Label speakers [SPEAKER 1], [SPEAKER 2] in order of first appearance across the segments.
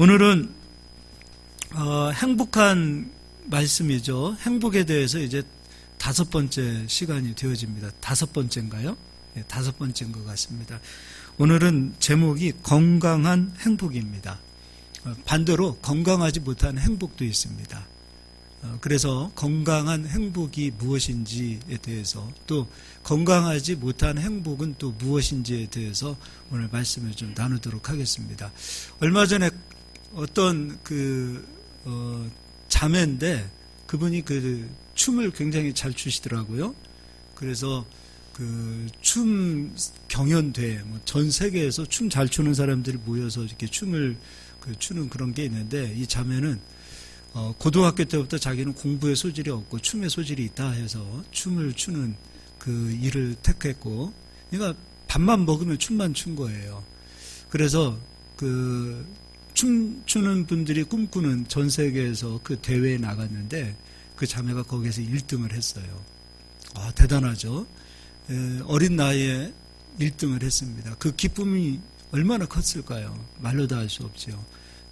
[SPEAKER 1] 오늘은 행복한 말씀이죠. 행복에 대해서 이제 5번째 시간이 되어집니다. 5번째인가요? 네, 5번째인 것 같습니다. 오늘은 제목이 건강한 행복입니다. 반대로 건강하지 못한 행복도 있습니다. 그래서 건강한 행복이 무엇인지에 대해서, 또 건강하지 못한 행복은 또 무엇인지에 대해서 오늘 말씀을 좀 나누도록 하겠습니다. 얼마 전에 어떤 자매인데 그분이 춤을 굉장히 잘 추시더라고요. 그래서 춤 경연대회, 전 세계에서 춤 잘 추는 사람들이 모여서 이렇게 춤을 추는 그런 게 있는데, 이 자매는 고등학교 때부터 자기는 공부에 소질이 없고 춤에 소질이 있다 해서 춤을 추는 그 일을 택했고, 그러니까 밥만 먹으면 춤만 춘 거예요. 그래서 춤추는 분들이 꿈꾸는 전 세계에서 그 대회에 나갔는데 그 자매가 거기에서 1등을 했어요. 대단하죠. 어린 나이에 1등을 했습니다. 그 기쁨이 얼마나 컸을까요? 말로 다 할 수 없죠.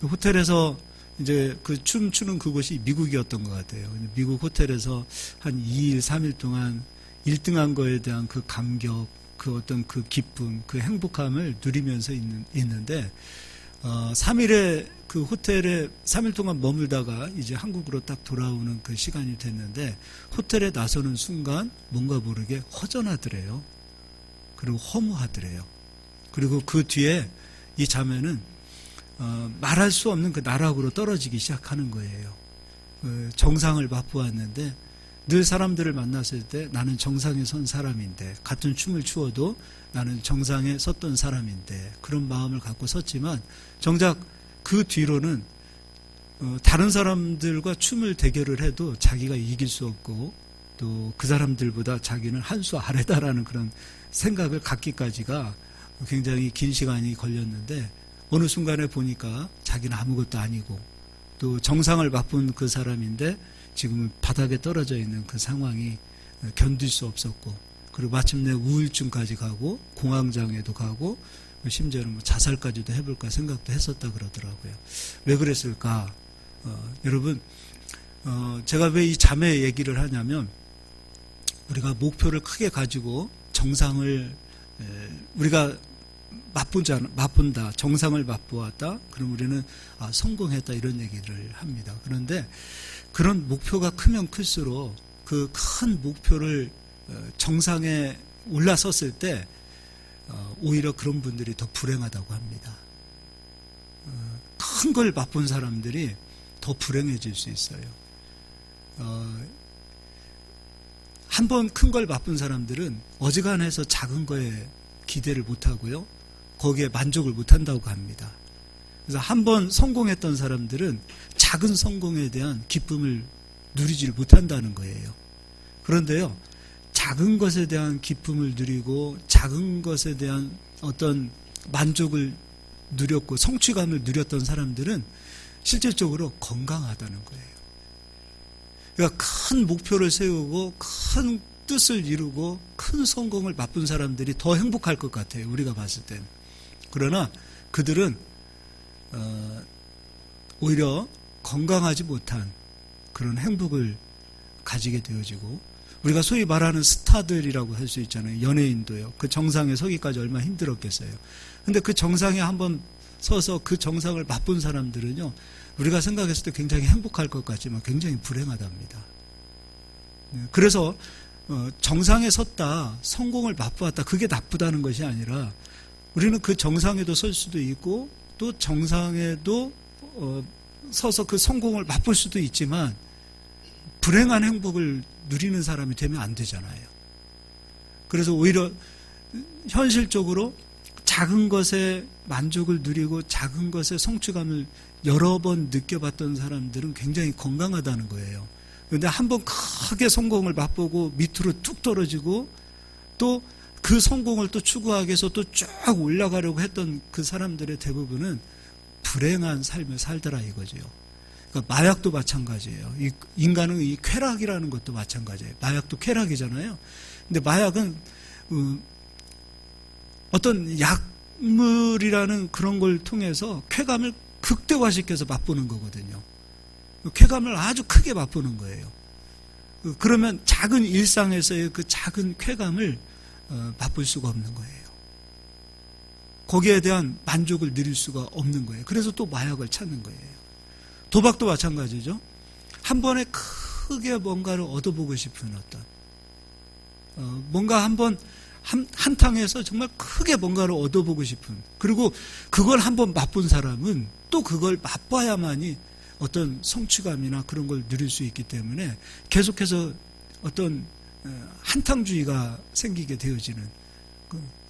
[SPEAKER 1] 호텔에서 이제 춤추는 그곳이 미국이었던 것 같아요. 미국 호텔에서 한 2일, 3일 동안 1등한 거에 대한 그 감격, 어떤 그 기쁨, 그 행복함을 누리면서 있는데, 3일에 그 호텔에 3일 동안 머물다가 이제 한국으로 딱 돌아오는 그 시간이 됐는데, 호텔에 나서는 순간 뭔가 모르게 허전하더래요. 그리고 허무하더래요. 그리고 그 뒤에 이 자매는 말할 수 없는 그 나락으로 떨어지기 시작하는 거예요. 정상을 맛보았는데, 늘 사람들을 만났을 때 나는 정상에 선 사람인데, 같은 춤을 추어도 나는 정상에 섰던 사람인데, 그런 마음을 갖고 섰지만 정작 그 뒤로는 다른 사람들과 춤을 대결을 해도 자기가 이길 수 없고, 또 그 사람들보다 자기는 한 수 아래다라는 그런 생각을 갖기까지가 굉장히 긴 시간이 걸렸는데, 어느 순간에 보니까 자기는 아무것도 아니고, 또 정상을 맛본 그 사람인데 지금은 바닥에 떨어져 있는 그 상황이 견딜 수 없었고, 그리고 마침내 우울증까지 가고 공황장애도 가고, 심지어는 자살까지도 해볼까 생각도 했었다 그러더라고요. 왜 그랬을까? 여러분, 제가 왜 이 자매 얘기를 하냐면, 우리가 목표를 크게 가지고 정상을 우리가 맛본다, 정상을 맛보았다, 그럼 우리는 성공했다, 이런 얘기를 합니다. 그런데 그런 목표가 크면 클수록 그 큰 목표를 정상에 올라섰을 때 오히려 그런 분들이 더 불행하다고 합니다. 큰 걸 맛본 사람들이 더 불행해질 수 있어요. 한 번 큰 걸 맛본 사람들은 어지간해서 작은 거에 기대를 못하고요, 거기에 만족을 못한다고 합니다. 그래서 한 번 성공했던 사람들은 작은 성공에 대한 기쁨을 누리질 못한다는 거예요. 그런데요, 작은 것에 대한 기쁨을 누리고 작은 것에 대한 어떤 만족을 누렸고 성취감을 누렸던 사람들은 실질적으로 건강하다는 거예요. 그러니까 큰 목표를 세우고 큰 뜻을 이루고 큰 성공을 맛본 사람들이 더 행복할 것 같아요, 우리가 봤을 때는. 그러나 그들은 오히려 건강하지 못한 그런 행복을 가지게 되어지고, 우리가 소위 말하는 스타들이라고 할 수 있잖아요. 연예인도요. 그 정상에 서기까지 얼마나 힘들었겠어요. 근데 그 정상에 한번 서서 그 정상을 맛본 사람들은요, 우리가 생각했을 때 굉장히 행복할 것 같지만 굉장히 불행하답니다. 그래서 정상에 섰다, 성공을 맛보았다, 그게 나쁘다는 것이 아니라, 우리는 그 정상에도 설 수도 있고 또 정상에도 서서 그 성공을 맛볼 수도 있지만, 불행한 행복을 누리는 사람이 되면 안 되잖아요. 그래서 오히려 현실적으로 작은 것에 만족을 누리고 작은 것에 성취감을 여러 번 느껴봤던 사람들은 굉장히 건강하다는 거예요. 그런데 한번 크게 성공을 맛보고 밑으로 뚝 떨어지고, 또 그 성공을 또 추구하기 위해서 또 쭉 올라가려고 했던 그 사람들의 대부분은 불행한 삶을 살더라 이거죠. 그러니까 마약도 마찬가지예요. 인간은 이 쾌락이라는 것도 마찬가지예요. 마약도 쾌락이잖아요. 근데 마약은 어떤 약물이라는 그런 걸 통해서 쾌감을 극대화시켜서 맛보는 거거든요. 쾌감을 아주 크게 맛보는 거예요. 그러면 작은 일상에서의 그 작은 쾌감을 맛볼 수가 없는 거예요. 거기에 대한 만족을 누릴 수가 없는 거예요. 그래서 또 마약을 찾는 거예요. 도박도 마찬가지죠. 한 번에 크게 뭔가를 얻어보고 싶은 어떤 뭔가 한탕에서 정말 크게 뭔가를 얻어보고 싶은, 그리고 그걸 한번 맛본 사람은 또 그걸 맛봐야만이 어떤 성취감이나 그런 걸 누릴 수 있기 때문에 계속해서 어떤 한탕주의가 생기게 되어지는,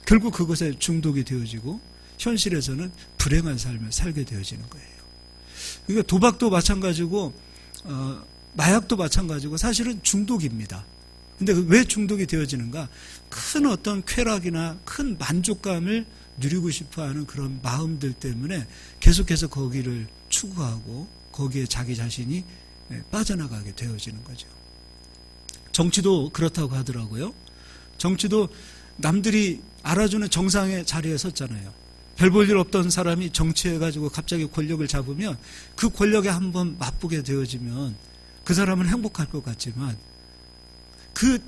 [SPEAKER 1] 결국 그것에 중독이 되어지고 현실에서는 불행한 삶을 살게 되어지는 거예요. 그러니까 도박도 마찬가지고 마약도 마찬가지고 사실은 중독입니다. 근데 왜 중독이 되어지는가? 큰 어떤 쾌락이나 큰 만족감을 누리고 싶어하는 그런 마음들 때문에 계속해서 거기를 추구하고 거기에 자기 자신이 빠져나가게 되어지는 거죠. 정치도 그렇다고 하더라고요. 정치도 남들이 알아주는 정상의 자리에 섰잖아요. 별 볼 일 없던 사람이 정치해가지고 갑자기 권력을 잡으면 그 권력에 한번 맛보게 되어지면 그 사람은 행복할 것 같지만 그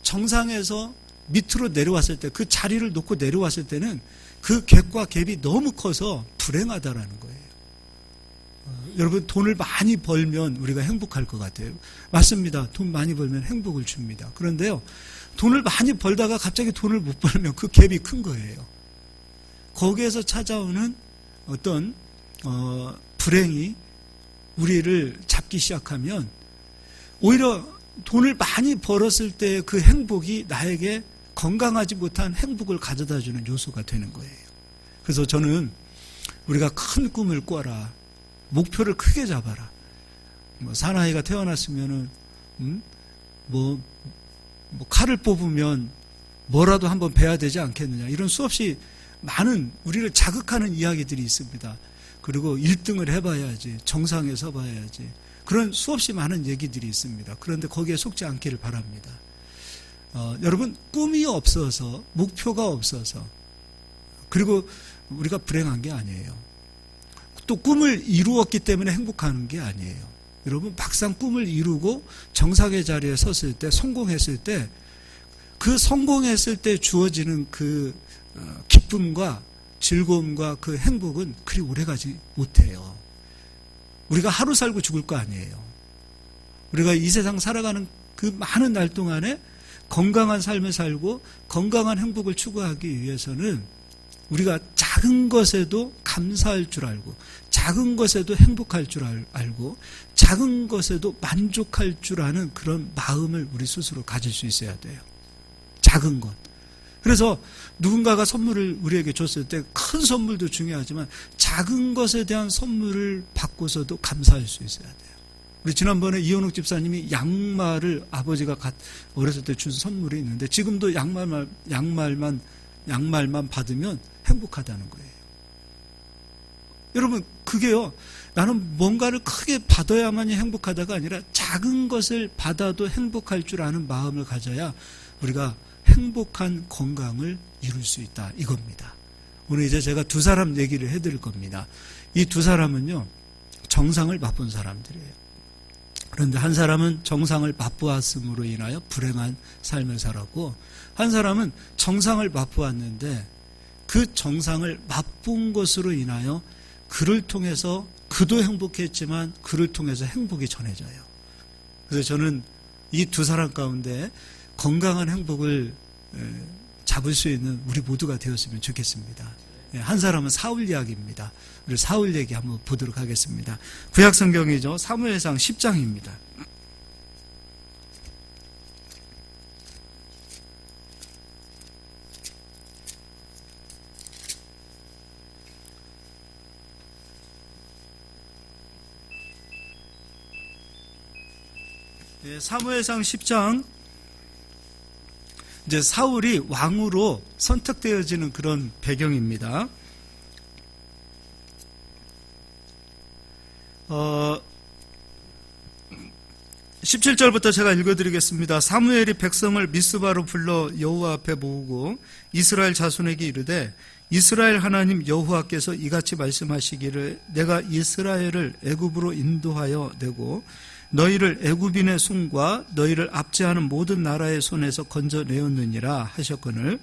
[SPEAKER 1] 정상에서 밑으로 내려왔을 때, 그 자리를 놓고 내려왔을 때는 그 갭과 갭이 너무 커서 불행하다라는 거예요. 여러분, 돈을 많이 벌면 우리가 행복할 것 같아요. 맞습니다. 돈 많이 벌면 행복을 줍니다. 그런데요, 돈을 많이 벌다가 갑자기 돈을 못 벌면 그 갭이 큰 거예요. 거기에서 찾아오는 어떤 불행이 우리를 잡기 시작하면 오히려 돈을 많이 벌었을 때 그 행복이 나에게 건강하지 못한 행복을 가져다주는 요소가 되는 거예요. 그래서 저는 우리가 큰 꿈을 꿔라. 목표를 크게 잡아라. 사나이가 태어났으면은, 칼을 뽑으면 뭐라도 한번 베야 되지 않겠느냐. 이런 수없이 많은 우리를 자극하는 이야기들이 있습니다. 그리고 1등을 해봐야지. 정상에 서봐야지. 그런 수없이 많은 얘기들이 있습니다. 그런데 거기에 속지 않기를 바랍니다. 여러분, 꿈이 없어서, 목표가 없어서, 그리고 우리가 불행한 게 아니에요. 또 꿈을 이루었기 때문에 행복한 게 아니에요. 여러분, 막상 꿈을 이루고 정상의 자리에 섰을 때, 성공했을 때, 그 성공했을 때 주어지는 그 기쁨과 즐거움과 그 행복은 그리 오래가지 못해요. 우리가 하루 살고 죽을 거 아니에요. 우리가 이 세상 살아가는 그 많은 날 동안에 건강한 삶을 살고 건강한 행복을 추구하기 위해서는 우리가 작은 것에도 감사할 줄 알고, 작은 것에도 행복할 줄 알고, 작은 것에도 만족할 줄 아는 그런 마음을 우리 스스로 가질 수 있어야 돼요. 작은 것. 그래서 누군가가 선물을 우리에게 줬을 때 큰 선물도 중요하지만 작은 것에 대한 선물을 받고서도 감사할 수 있어야 돼요. 우리 지난번에 이현욱 집사님이 양말을 아버지가 어렸을 때 준 선물이 있는데 지금도 양말만 받으면 행복하다는 거예요. 여러분, 그게요, 나는 뭔가를 크게 받아야만이 행복하다가 아니라 작은 것을 받아도 행복할 줄 아는 마음을 가져야 우리가 행복한 건강을 이룰 수 있다, 이겁니다. 오늘 이제 제가 두 사람 얘기를 해드릴 겁니다. 이 두 사람은요, 정상을 맛본 사람들이에요. 그런데 한 사람은 정상을 맛보았음으로 인하여 불행한 삶을 살았고, 한 사람은 정상을 맛보았는데 그 정상을 맛본 것으로 인하여 그를 통해서 그도 행복했지만 그를 통해서 행복이 전해져요. 그래서 저는 이 두 사람 가운데 건강한 행복을 잡을 수 있는 우리 모두가 되었으면 좋겠습니다. 한 사람은 사울 이야기입니다. 우리 사울 얘기 한번 보도록 하겠습니다. 구약 성경이죠. 사무엘상 10장입니다. 사무엘상 10장, 이제 사울이 왕으로 선택되어지는 그런 배경입니다. 10장 17절부터 제가 읽어드리겠습니다. 사무엘이 백성을 미스바로 불러 여호와 앞에 모으고 이스라엘 자손에게 이르되 이스라엘 하나님 여호와께서 이같이 말씀하시기를 내가 이스라엘을 애굽으로 인도하여 내고 너희를 애굽인의 손과 너희를 압제하는 모든 나라의 손에서 건져내었느니라 하셨거늘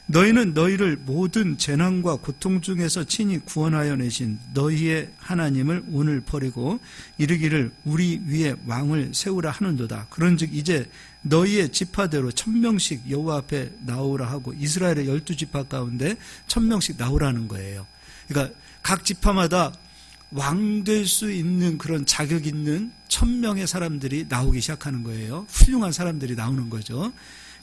[SPEAKER 1] 너희는 너희를 모든 재난과 고통 중에서 친히 구원하여 내신 너희의 하나님을 오늘 버리고 이르기를 우리 위에 왕을 세우라 하는도다. 그런즉 이제 너희의 지파대로 1000명씩 여호와 앞에 나오라 하고 이스라엘의 12지파 가운데 1000명씩 나오라는 거예요. 그러니까 각 지파마다 왕 될 수 있는 그런 자격 있는 1000명의 사람들이 나오기 시작하는 거예요. 훌륭한 사람들이 나오는 거죠.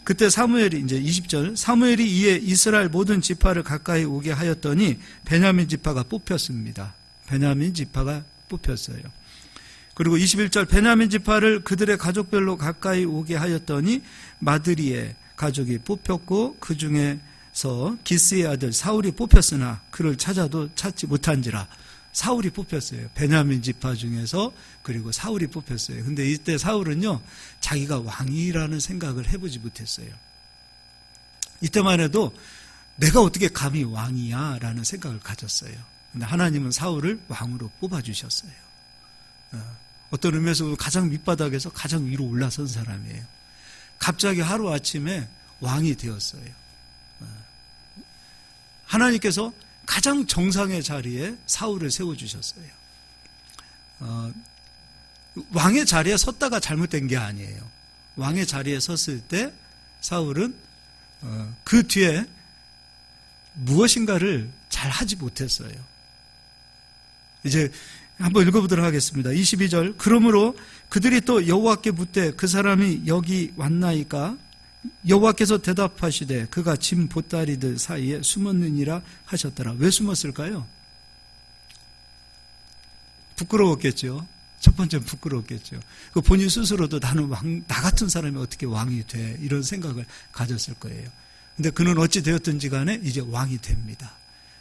[SPEAKER 1] 그때 사무엘이 이제 20절 사무엘이 이에 이스라엘 모든 지파를 가까이 오게 하였더니 베냐민 지파가 뽑혔습니다. 베냐민 지파가 뽑혔어요. 그리고 21절 베냐민 지파를 그들의 가족별로 가까이 오게 하였더니 마드리의 가족이 뽑혔고 그 중에서 기스의 아들 사울이 뽑혔으나 그를 찾아도 찾지 못한지라. 사울이 뽑혔어요. 베냐민 지파 중에서. 그리고 사울이 뽑혔어요. 근데 이때 사울은요 자기가 왕이라는 생각을 해보지 못했어요. 이때만 해도 내가 어떻게 감히 왕이야 라는 생각을 가졌어요. 근데 하나님은 사울을 왕으로 뽑아주셨어요. 어떤 의미에서 가장 밑바닥에서 가장 위로 올라선 사람이에요. 갑자기 하루아침에 왕이 되었어요. 하나님께서 가장 정상의 자리에 사울을 세워주셨어요. 왕의 자리에 섰다가 잘못된 게 아니에요. 왕의 자리에 섰을 때 사울은 그 뒤에 무엇인가를 잘 하지 못했어요. 이제 한번 읽어보도록 하겠습니다. 22절 그러므로 그들이 또 여호와께 묻되 그 사람이 여기 왔나이까 여호와께서 대답하시되 그가 짐 보따리들 사이에 숨었느니라 하셨더라. 왜 숨었을까요? 부끄러웠겠죠. 첫 번째는 부끄러웠겠죠. 그 본인 스스로도 나는 나 같은 사람이 어떻게 왕이 돼 이런 생각을 가졌을 거예요. 근데 그는 어찌 되었든지 간에 이제 왕이 됩니다.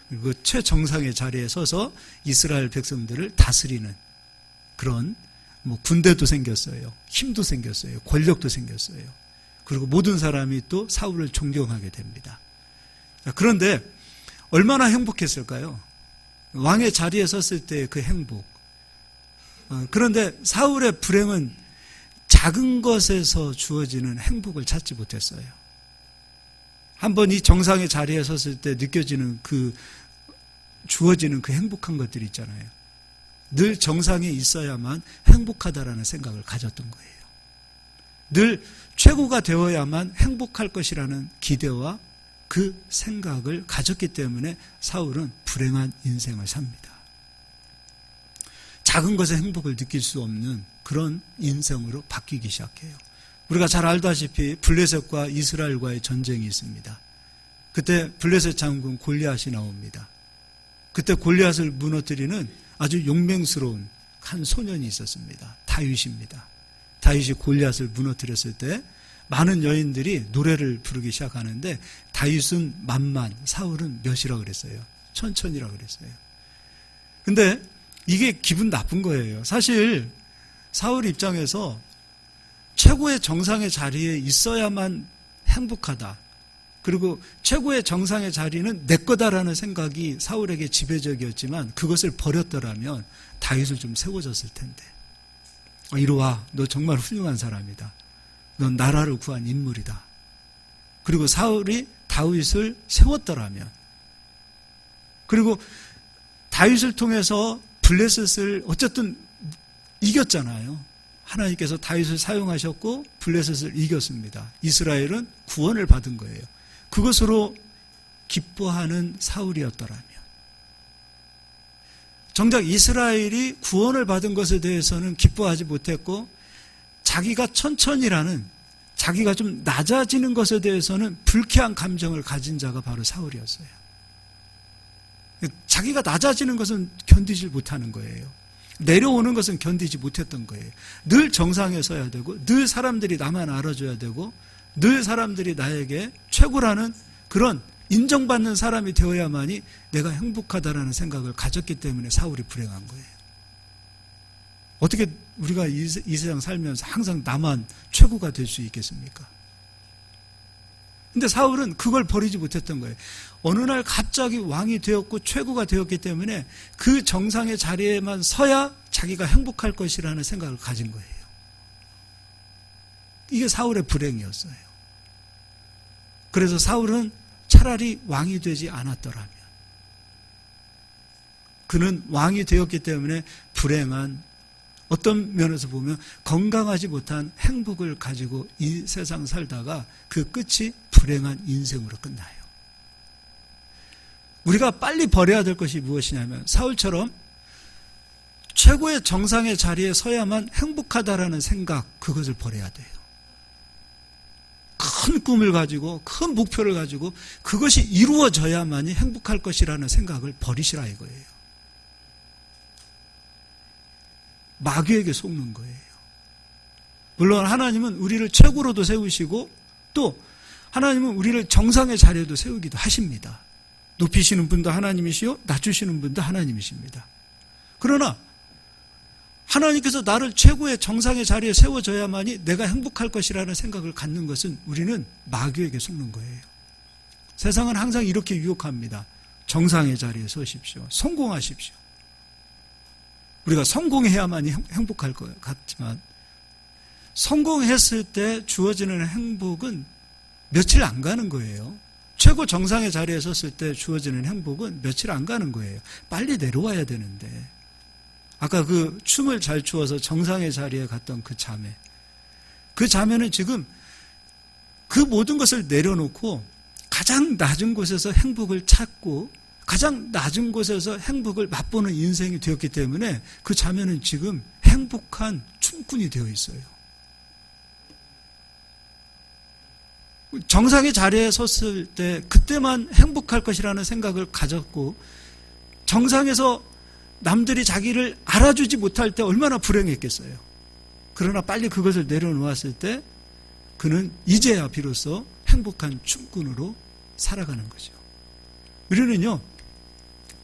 [SPEAKER 1] 그리고 최정상의 자리에 서서 이스라엘 백성들을 다스리는 그런 군대도 생겼어요. 힘도 생겼어요. 권력도 생겼어요. 그리고 모든 사람이 또 사울을 존경하게 됩니다. 그런데 얼마나 행복했을까요? 왕의 자리에 섰을 때의 그 행복. 그런데 사울의 불행은 작은 것에서 주어지는 행복을 찾지 못했어요. 한번 이 정상의 자리에 섰을 때 느껴지는 주어지는 그 행복한 것들이 있잖아요. 늘 정상에 있어야만 행복하다라는 생각을 가졌던 거예요. 늘 최고가 되어야만 행복할 것이라는 기대와 그 생각을 가졌기 때문에 사울은 불행한 인생을 삽니다. 작은 것에 행복을 느낄 수 없는 그런 인생으로 바뀌기 시작해요. 우리가 잘 알다시피 블레셋과 이스라엘과의 전쟁이 있습니다. 그때 블레셋 장군 골리앗이 나옵니다. 그때 골리앗을 무너뜨리는 아주 용맹스러운 한 소년이 있었습니다. 다윗입니다. 다윗이 골리앗을 무너뜨렸을 때 많은 여인들이 노래를 부르기 시작하는데 다윗은 만만, 사울은 몇이라고 그랬어요? 천천이라고 그랬어요. 근데 이게 기분 나쁜 거예요. 사실 사울 입장에서 최고의 정상의 자리에 있어야만 행복하다. 그리고 최고의 정상의 자리는 내 거다라는 생각이 사울에게 지배적이었지만 그것을 버렸더라면 다윗을 좀 세워졌을 텐데. 이리 와, 너 정말 훌륭한 사람이다. 넌 나라를 구한 인물이다. 그리고 사울이 다윗을 세웠더라면, 그리고 다윗을 통해서 블레셋을 어쨌든 이겼잖아요. 하나님께서 다윗을 사용하셨고 블레셋을 이겼습니다. 이스라엘은 구원을 받은 거예요. 그것으로 기뻐하는 사울이었더라면, 정작 이스라엘이 구원을 받은 것에 대해서는 기뻐하지 못했고 자기가 천천히라는, 자기가 좀 낮아지는 것에 대해서는 불쾌한 감정을 가진 자가 바로 사울이었어요. 자기가 낮아지는 것은 견디지 못하는 거예요. 내려오는 것은 견디지 못했던 거예요. 늘 정상에 서야 되고, 늘 사람들이 나만 알아줘야 되고, 늘 사람들이 나에게 최고라는 그런 인정받는 사람이 되어야만이 내가 행복하다라는 생각을 가졌기 때문에 사울이 불행한 거예요. 어떻게 우리가 이 세상 살면서 항상 나만 최고가 될 수 있겠습니까? 근데 사울은 그걸 버리지 못했던 거예요. 어느 날 갑자기 왕이 되었고 최고가 되었기 때문에 그 정상의 자리에만 서야 자기가 행복할 것이라는 생각을 가진 거예요. 이게 사울의 불행이었어요. 그래서 사울은 차라리 왕이 되지 않았더라면, 그는 왕이 되었기 때문에 불행한, 어떤 면에서 보면 건강하지 못한 행복을 가지고 이 세상 살다가 그 끝이 불행한 인생으로 끝나요. 우리가 빨리 버려야 될 것이 무엇이냐면 사울처럼 최고의 정상의 자리에 서야만 행복하다라는 생각, 그것을 버려야 돼요. 큰 꿈을 가지고 큰 목표를 가지고 그것이 이루어져야만이 행복할 것이라는 생각을 버리시라 이거예요. 마귀에게 속는 거예요. 물론 하나님은 우리를 최고로도 세우시고 또 하나님은 우리를 정상의 자리에도 세우기도 하십니다. 높이시는 분도 하나님이시요 낮추시는 분도 하나님이십니다. 그러나 하나님께서 나를 최고의 정상의 자리에 세워줘야만이 내가 행복할 것이라는 생각을 갖는 것은 우리는 마귀에게 속는 거예요. 세상은 항상 이렇게 유혹합니다. 정상의 자리에 서십시오. 성공하십시오. 우리가 성공해야만이 행복할 것 같지만 성공했을 때 주어지는 행복은 며칠 안 가는 거예요. 최고 정상의 자리에 섰을 때 주어지는 행복은 며칠 안 가는 거예요. 빨리 내려와야 되는데. 아까 그 춤을 잘 추어서 정상의 자리에 갔던 그 자매. 그 자매는 지금 그 모든 것을 내려놓고 가장 낮은 곳에서 행복을 찾고 가장 낮은 곳에서 행복을 맛보는 인생이 되었기 때문에 그 자매는 지금 행복한 춤꾼이 되어 있어요. 정상의 자리에 섰을 때 그때만 행복할 것이라는 생각을 가졌고 정상에서 남들이 자기를 알아주지 못할 때 얼마나 불행했겠어요. 그러나 빨리 그것을 내려놓았을 때 그는 이제야 비로소 행복한 춤꾼으로 살아가는 거죠. 우리는요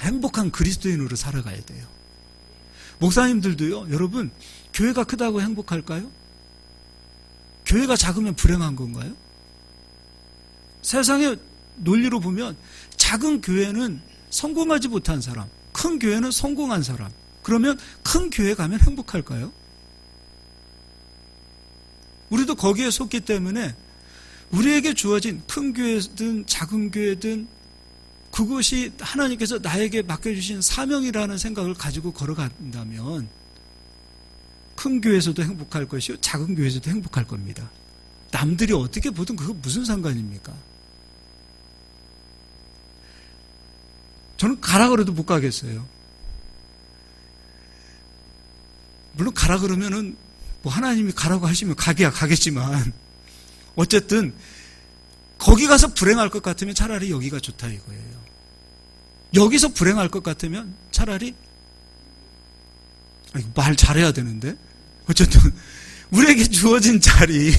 [SPEAKER 1] 행복한 그리스도인으로 살아가야 돼요. 목사님들도요, 여러분 교회가 크다고 행복할까요? 교회가 작으면 불행한 건가요? 세상의 논리로 보면 작은 교회는 성공하지 못한 사람, 큰 교회는 성공한 사람. 그러면 큰 교회 가면 행복할까요? 우리도 거기에 속기 때문에 우리에게 주어진 큰 교회든 작은 교회든 그것이 하나님께서 나에게 맡겨주신 사명이라는 생각을 가지고 걸어간다면 큰 교회에서도 행복할 것이요 작은 교회에서도 행복할 겁니다. 남들이 어떻게 보든 그거 무슨 상관입니까? 저는 가라 그래도 못 가겠어요. 물론 가라 그러면은 뭐 하나님이 가라고 하시면 가기야 가겠지만 어쨌든 거기 가서 불행할 것 같으면 차라리 여기가 좋다 이거예요. 여기서 불행할 것 같으면 차라리 말 잘해야 되는데 어쨌든 우리에게 주어진 자리,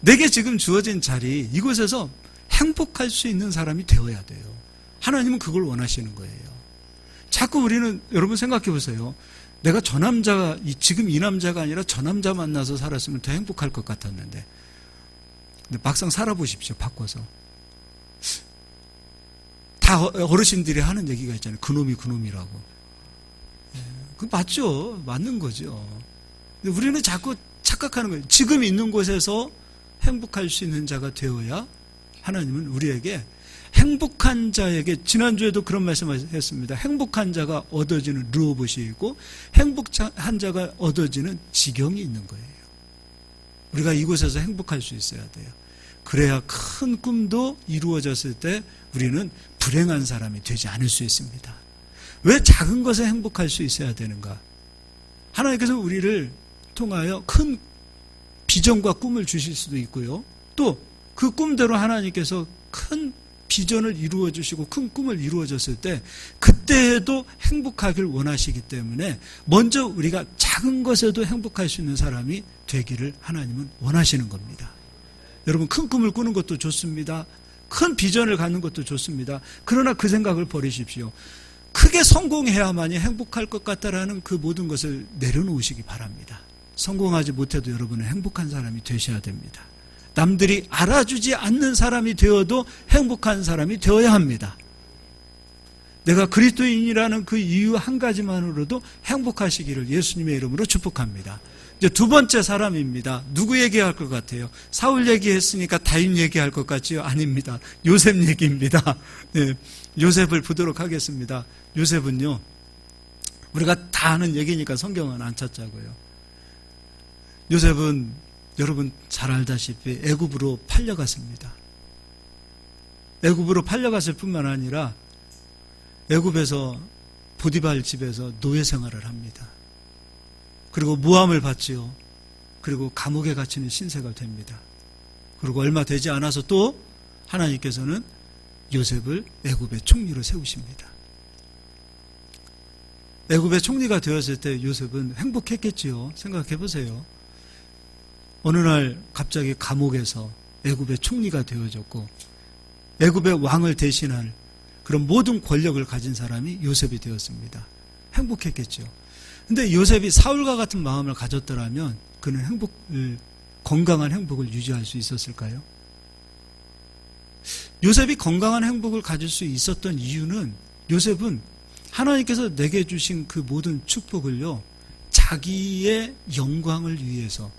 [SPEAKER 1] 내게 지금 주어진 자리, 이곳에서 행복할 수 있는 사람이 되어야 돼요. 하나님은 그걸 원하시는 거예요. 자꾸 우리는 여러분 생각해 보세요. 내가 저 남자가 지금 이 남자가 아니라 저 남자 만나서 살았으면 더 행복할 것 같았는데 근데 막상 살아보십시오. 바꿔서. 다 어르신들이 하는 얘기가 있잖아요. 그놈이 그놈이라고. 그 맞죠. 맞는 거죠. 근데 우리는 자꾸 착각하는 거예요. 지금 있는 곳에서 행복할 수 있는 자가 되어야 하나님은 우리에게 행복한 자에게, 지난주에도 그런 말씀하셨습니다. 행복한 자가 얻어지는 르호봇이고 행복한 자가 얻어지는 지경이 있는 거예요. 우리가 이곳에서 행복할 수 있어야 돼요. 그래야 큰 꿈도 이루어졌을 때 우리는 불행한 사람이 되지 않을 수 있습니다. 왜 작은 것에 행복할 수 있어야 되는가? 하나님께서 우리를 통하여 큰 비전과 꿈을 주실 수도 있고요. 또 그 꿈대로 하나님께서 큰 비전을 이루어 주시고 큰 꿈을 이루어졌을 때 그때에도 행복하길 원하시기 때문에 먼저 우리가 작은 것에도 행복할 수 있는 사람이 되기를 하나님은 원하시는 겁니다. 여러분 큰 꿈을 꾸는 것도 좋습니다. 큰 비전을 갖는 것도 좋습니다. 그러나 그 생각을 버리십시오. 크게 성공해야만이 행복할 것 같다라는 그 모든 것을 내려놓으시기 바랍니다. 성공하지 못해도 여러분은 행복한 사람이 되셔야 됩니다. 남들이 알아주지 않는 사람이 되어도 행복한 사람이 되어야 합니다. 내가 그리스도인이라는 그 이유 한 가지만으로도 행복하시기를 예수님의 이름으로 축복합니다. 이제 두 번째 사람입니다. 누구 얘기할 것 같아요? 사울 얘기했으니까 다윗 얘기할 것 같지요? 아닙니다. 요셉 얘기입니다. 네, 요셉을 보도록 하겠습니다. 요셉은요, 우리가 다 아는 얘기니까 성경은 안 찾자고요. 요셉은 여러분 잘 알다시피 애굽으로 팔려갔습니다. 애굽으로 팔려갔을 뿐만 아니라 애굽에서 보디발 집에서 노예 생활을 합니다. 그리고 모함을 받지요. 그리고 감옥에 갇히는 신세가 됩니다. 그리고 얼마 되지 않아서 또 하나님께서는 요셉을 애굽의 총리로 세우십니다. 애굽의 총리가 되었을 때 요셉은 행복했겠지요. 생각해 보세요. 어느 날 갑자기 감옥에서 애굽의 총리가 되어졌고 애굽의 왕을 대신할 그런 모든 권력을 가진 사람이 요셉이 되었습니다. 행복했겠죠. 근데 요셉이 사울과 같은 마음을 가졌더라면 그는 건강한 행복을 유지할 수 있었을까요? 요셉이 건강한 행복을 가질 수 있었던 이유는 요셉은 하나님께서 내게 주신 그 모든 축복을요, 자기의 영광을 위해서,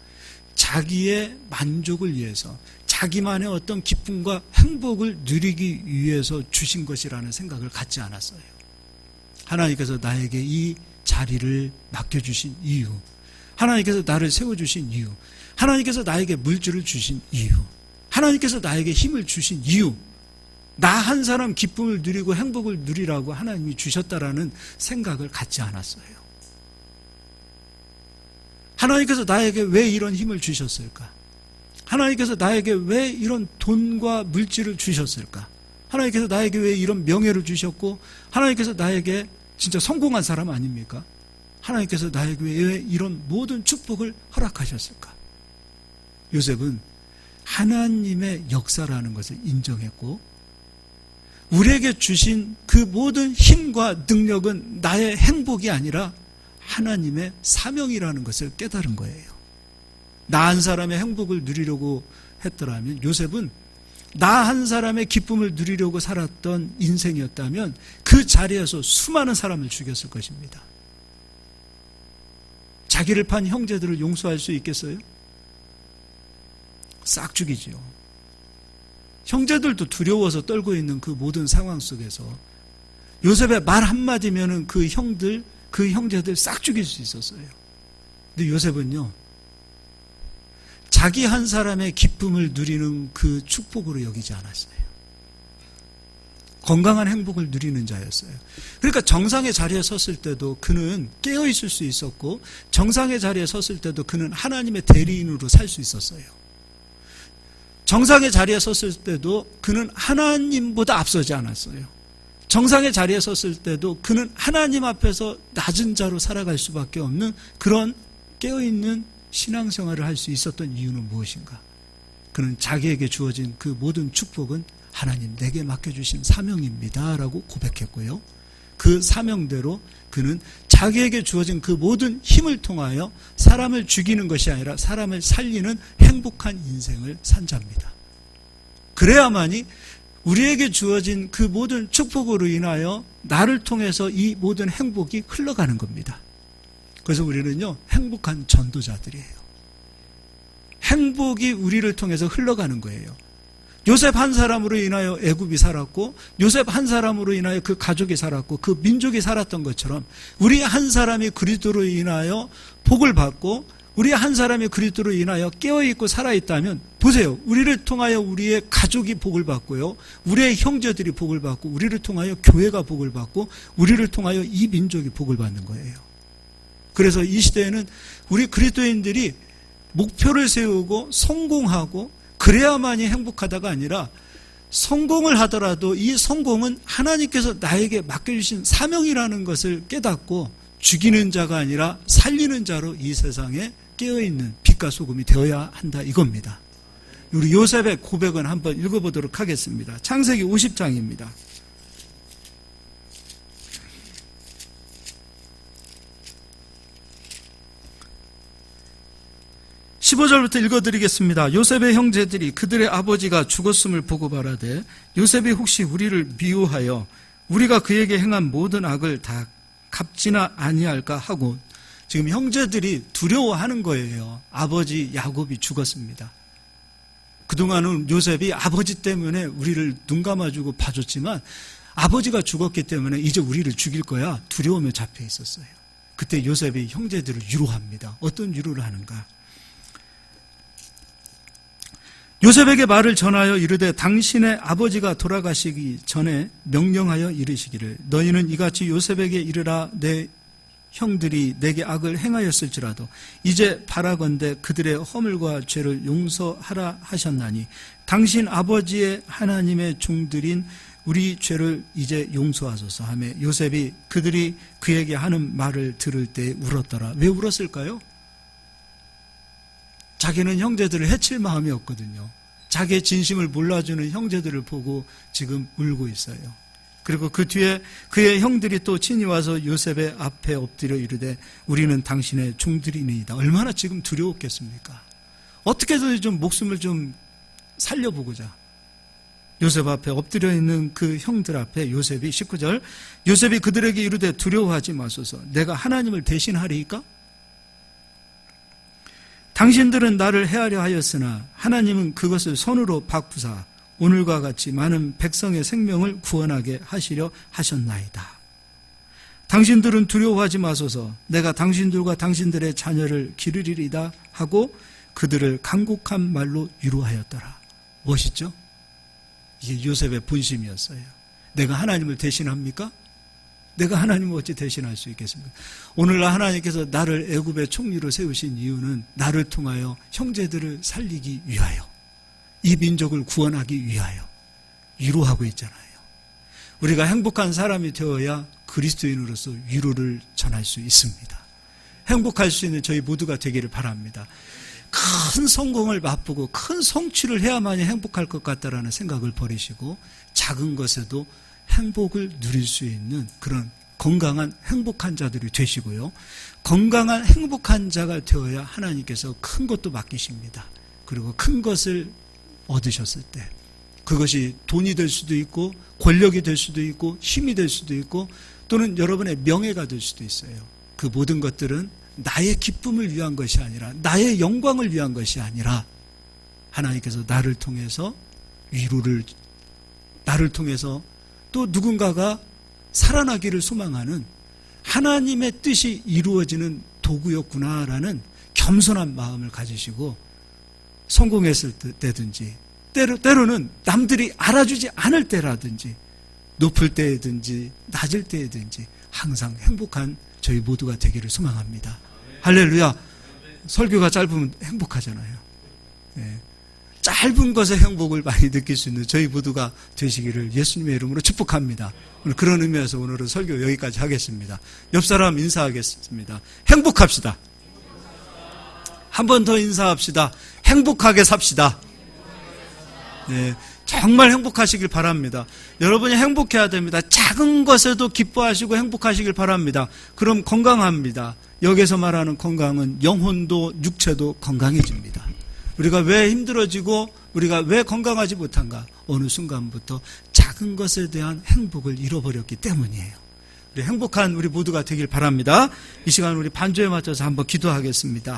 [SPEAKER 1] 자기의 만족을 위해서, 자기만의 어떤 기쁨과 행복을 누리기 위해서 주신 것이라는 생각을 갖지 않았어요. 하나님께서 나에게 이 자리를 맡겨주신 이유, 하나님께서 나를 세워주신 이유, 하나님께서 나에게 물질을 주신 이유, 하나님께서 나에게 힘을 주신 이유, 나 한 사람 기쁨을 누리고 행복을 누리라고 하나님이 주셨다라는 생각을 갖지 않았어요. 하나님께서 나에게 왜 이런 힘을 주셨을까? 하나님께서 나에게 왜 이런 돈과 물질을 주셨을까? 하나님께서 나에게 왜 이런 명예를 주셨고, 하나님께서 나에게 진짜 성공한 사람 아닙니까? 하나님께서 나에게 왜 이런 모든 축복을 허락하셨을까? 요셉은 하나님의 역사라는 것을 인정했고, 우리에게 주신 그 모든 힘과 능력은 나의 행복이 아니라 하나님의 사명이라는 것을 깨달은 거예요. 나 한 사람의 행복을 누리려고 했더라면, 요셉은 나 한 사람의 기쁨을 누리려고 살았던 인생이었다면 그 자리에서 수많은 사람을 죽였을 것입니다. 자기를 판 형제들을 용서할 수 있겠어요? 싹 죽이지요. 형제들도 두려워서 떨고 있는 그 모든 상황 속에서 요셉의 말 한마디면은 그 형제들 싹 죽일 수 있었어요. 근데 요셉은요, 자기 한 사람의 기쁨을 누리는 그 축복으로 여기지 않았어요. 건강한 행복을 누리는 자였어요. 그러니까 정상의 자리에 섰을 때도 그는 깨어 있을 수 있었고, 정상의 자리에 섰을 때도 그는 하나님의 대리인으로 살 수 있었어요. 정상의 자리에 섰을 때도 그는 하나님보다 앞서지 않았어요. 정상의 자리에 섰을 때도 그는 하나님 앞에서 낮은 자로 살아갈 수밖에 없는 그런 깨어있는 신앙생활을 할 수 있었던 이유는 무엇인가? 그는 자기에게 주어진 그 모든 축복은 하나님 내게 맡겨주신 사명입니다 라고 고백했고요. 그 사명대로 그는 자기에게 주어진 그 모든 힘을 통하여 사람을 죽이는 것이 아니라 사람을 살리는 행복한 인생을 산 자입니다. 그래야만이 우리에게 주어진 그 모든 축복으로 인하여 나를 통해서 이 모든 행복이 흘러가는 겁니다. 그래서 우리는요, 행복한 전도자들이에요. 행복이 우리를 통해서 흘러가는 거예요. 요셉 한 사람으로 인하여 애굽이 살았고, 요셉 한 사람으로 인하여 그 가족이 살았고, 그 민족이 살았던 것처럼 우리 한 사람이 그리스도로 인하여 복을 받고, 우리 한 사람이 그리스도로 인하여 깨어있고 살아있다면, 보세요. 우리를 통하여 우리의 가족이 복을 받고요, 우리의 형제들이 복을 받고, 우리를 통하여 교회가 복을 받고, 우리를 통하여 이 민족이 복을 받는 거예요. 그래서 이 시대에는 우리 그리스도인들이 목표를 세우고 성공하고 그래야만이 행복하다가 아니라, 성공을 하더라도 이 성공은 하나님께서 나에게 맡겨주신 사명이라는 것을 깨닫고 죽이는 자가 아니라 살리는 자로 이 세상에 깨어있는 빛과 소금이 되어야 한다 이겁니다. 우리 요셉의 고백은 한번 읽어보도록 하겠습니다. 창세기 50장입니다.
[SPEAKER 2] 15절부터 읽어드리겠습니다. 요셉의 형제들이 그들의 아버지가 죽었음을 보고 말하되 요셉이 혹시 우리를 미워하여 우리가 그에게 행한 모든 악을 다 갚지나 아니할까 하고, 지금 형제들이 두려워하는 거예요. 아버지 야곱이 죽었습니다. 그동안은 요셉이 아버지 때문에 우리를 눈 감아주고 봐줬지만 아버지가 죽었기 때문에 이제 우리를 죽일 거야 두려움에 잡혀 있었어요. 그때 요셉이 형제들을 위로합니다. 어떤 위로를 하는가? 요셉에게 말을 전하여 이르되 당신의 아버지가 돌아가시기 전에 명령하여 이르시기를 너희는 이같이 요셉에게 이르라 내 형들이 내게 악을 행하였을지라도 이제 바라건대 그들의 허물과 죄를 용서하라 하셨나니 당신 아버지의 하나님의 종들인 우리 죄를 이제 용서하소서 하며 요셉이 그들이 그에게 하는 말을 들을 때 울었더라. 왜 울었을까요? 자기는 형제들을 해칠 마음이 없거든요. 자기의 진심을 몰라주는 형제들을 보고 지금 울고 있어요. 그리고 그 뒤에 그의 형들이 또 친히 와서 요셉의 앞에 엎드려 이르되 우리는 당신의 종들이니이다. 얼마나 지금 두려웠겠습니까? 어떻게든 좀 목숨을 좀 살려보고자 요셉 앞에 엎드려 있는 그 형들 앞에 요셉이 19절 요셉이 그들에게 이르되 두려워하지 마소서 내가 하나님을 대신하리이까? 당신들은 나를 해하려 하였으나 하나님은 그것을 손으로 바꾸사 오늘과 같이 많은 백성의 생명을 구원하게 하시려 하셨나이다. 당신들은 두려워하지 마소서 내가 당신들과 당신들의 자녀를 기르리이다 하고 그들을 간곡한 말로 위로하였더라. 멋있죠? 이게 요셉의 본심이었어요. 내가 하나님을 대신합니까? 내가 하나님을 어찌 대신할 수 있겠습니까? 오늘날 하나님께서 나를 애굽의 총리로 세우신 이유는 나를 통하여 형제들을 살리기 위하여 이 민족을 구원하기 위하여 위로하고 있잖아요. 우리가 행복한 사람이 되어야 그리스도인으로서 위로를 전할 수 있습니다. 행복할 수 있는 저희 모두가 되기를 바랍니다. 큰 성공을 맛보고 큰 성취를 해야만이 행복할 것 같다라는 생각을 버리시고 작은 것에도 행복을 누릴 수 있는 그런 건강한 행복한 자들이 되시고요. 건강한 행복한 자가 되어야 하나님께서 큰 것도 맡기십니다. 그리고 큰 것을 얻으셨을 때 그것이 돈이 될 수도 있고 권력이 될 수도 있고 힘이 될 수도 있고 또는 여러분의 명예가 될 수도 있어요. 그 모든 것들은 나의 기쁨을 위한 것이 아니라 나의 영광을 위한 것이 아니라 하나님께서 나를 통해서 위로를 나를 통해서 또 누군가가 살아나기를 소망하는 하나님의 뜻이 이루어지는 도구였구나라는 겸손한 마음을 가지시고 성공했을 때든지 때로는 남들이 알아주지 않을 때라든지 높을 때든지 낮을 때든지 항상 행복한 저희 모두가 되기를 소망합니다. 할렐루야. 설교가 짧으면 행복하잖아요. 네. 짧은 것의 행복을 많이 느낄 수 있는 저희 모두가 되시기를 예수님의 이름으로 축복합니다. 오늘 그런 의미에서 오늘은 설교 여기까지 하겠습니다. 옆 사람 인사하겠습니다. 행복합시다. 한 번 더 인사합시다. 행복하게 삽시다. 네, 정말 행복하시길 바랍니다. 여러분이 행복해야 됩니다. 작은 것에도 기뻐하시고 행복하시길 바랍니다. 그럼 건강합니다. 여기서 말하는 건강은 영혼도 육체도 건강해집니다. 우리가 왜 힘들어지고 우리가 왜 건강하지 못한가? 어느 순간부터 작은 것에 대한 행복을 잃어버렸기 때문이에요. 우리 행복한 우리 모두가 되길 바랍니다. 이 시간 우리 반주에 맞춰서 한번 기도하겠습니다.